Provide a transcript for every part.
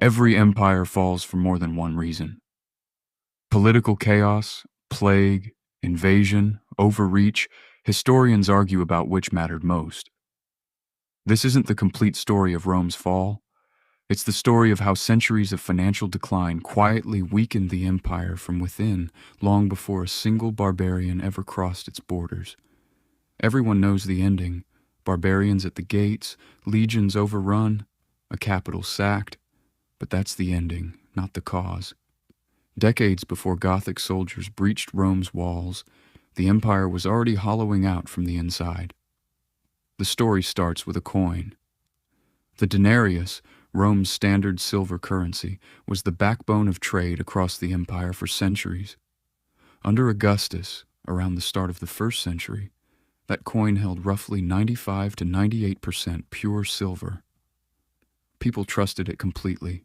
Every empire falls for more than one reason. Political chaos, plague, invasion, overreach, historians argue about which mattered most. This isn't the complete story of Rome's fall. It's the story of how centuries of financial decline quietly weakened the empire from within long before a single barbarian ever crossed its borders. Everyone knows the ending: barbarians at the gates, legions overrun, a capital sacked. But that's the ending, not the cause. Decades before Gothic soldiers breached Rome's walls, the empire was already hollowing out from the inside. The story starts with a coin. The denarius, Rome's standard silver currency, was the backbone of trade across the empire for centuries. Under Augustus, around the start of the 1st century, that coin held roughly 95 to 98% pure silver. People trusted it completely.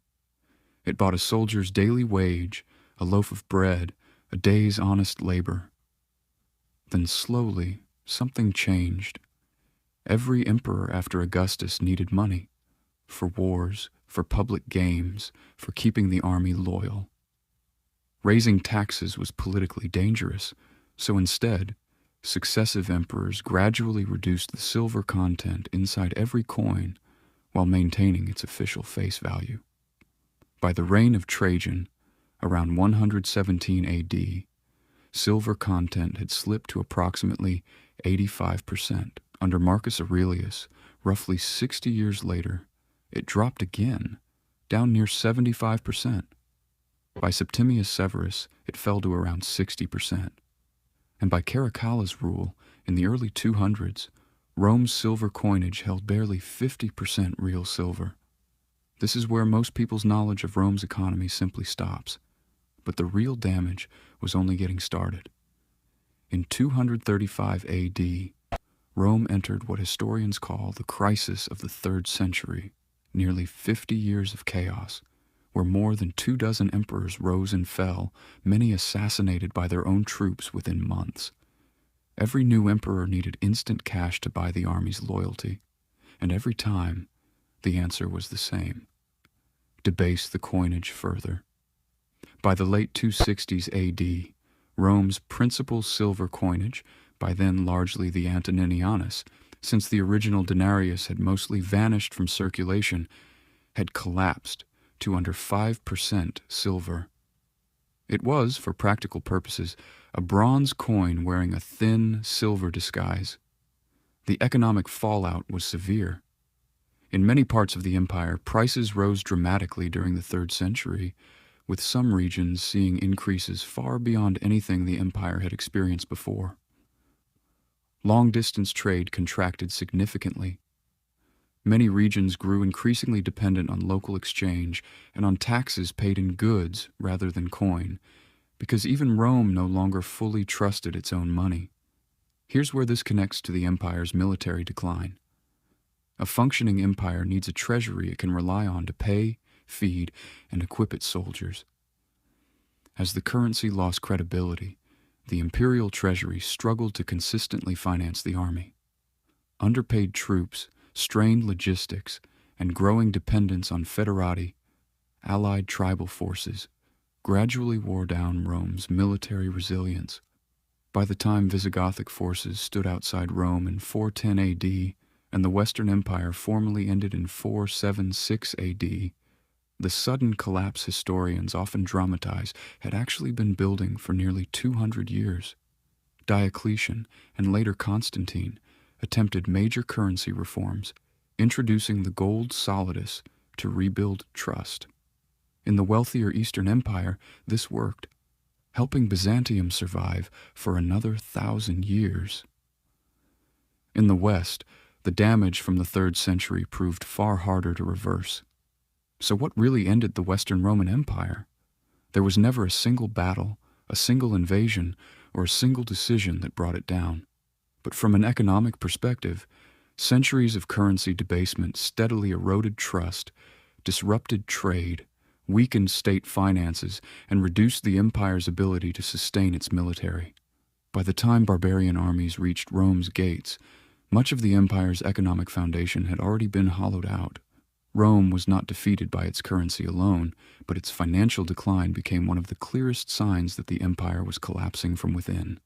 It bought a soldier's daily wage, a loaf of bread, a day's honest labor. Then slowly, something changed. Every emperor after Augustus needed money. For wars, for public games, for keeping the army loyal. Raising taxes was politically dangerous, so instead, successive emperors gradually reduced the silver content inside every coin while maintaining its official face value. By the reign of Trajan, around 117 AD, silver content had slipped to approximately 85%. Under Marcus Aurelius, roughly 60 years later, it dropped again, down near 75%. By Septimius Severus, it fell to around 60%. And by Caracalla's rule, in the early 200s, Rome's silver coinage held barely 50% real silver. This is where most people's knowledge of Rome's economy simply stops. But the real damage was only getting started. In 235 AD, Rome entered what historians call the crisis of the 3rd century, nearly 50 years of chaos, where more than 24 emperors rose and fell, many assassinated by their own troops within months. Every new emperor needed instant cash to buy the army's loyalty, and every time, the answer was the same: debase the coinage further. By the late 260s AD, Rome's principal silver coinage, by then largely the Antoninianus, since the original denarius had mostly vanished from circulation, had collapsed to under 5% silver. It was, for practical purposes, a bronze coin wearing a thin silver disguise. The economic fallout was severe. In many parts of the empire, prices rose dramatically during the 3rd century, with some regions seeing increases far beyond anything the empire had experienced before. Long-distance trade contracted significantly. Many regions grew increasingly dependent on local exchange and on taxes paid in goods rather than coin, because even Rome no longer fully trusted its own money. Here's where this connects to the empire's military decline. A functioning empire needs a treasury it can rely on to pay, feed, and equip its soldiers. As the currency lost credibility, the imperial treasury struggled to consistently finance the army. Underpaid troops, strained logistics, and growing dependence on foederati, allied tribal forces, gradually wore down Rome's military resilience. By the time Visigothic forces stood outside Rome in 410 AD and the Western Empire formally ended in 476 AD, the sudden collapse historians often dramatize had actually been building for nearly 200 years. Diocletian, and later Constantine, attempted major currency reforms, introducing the gold solidus to rebuild trust. In the wealthier Eastern Empire, this worked, helping Byzantium survive for another 1,000 years. In the West, the damage from the 3rd century proved far harder to reverse. So what really ended the Western Roman Empire? There was never a single battle, a single invasion, or a single decision that brought it down. But from an economic perspective, centuries of currency debasement steadily eroded trust, disrupted trade, weakened state finances, and reduced the empire's ability to sustain its military. By the time barbarian armies reached Rome's gates, much of the empire's economic foundation had already been hollowed out. Rome was not defeated by its currency alone, but its financial decline became one of the clearest signs that the empire was collapsing from within.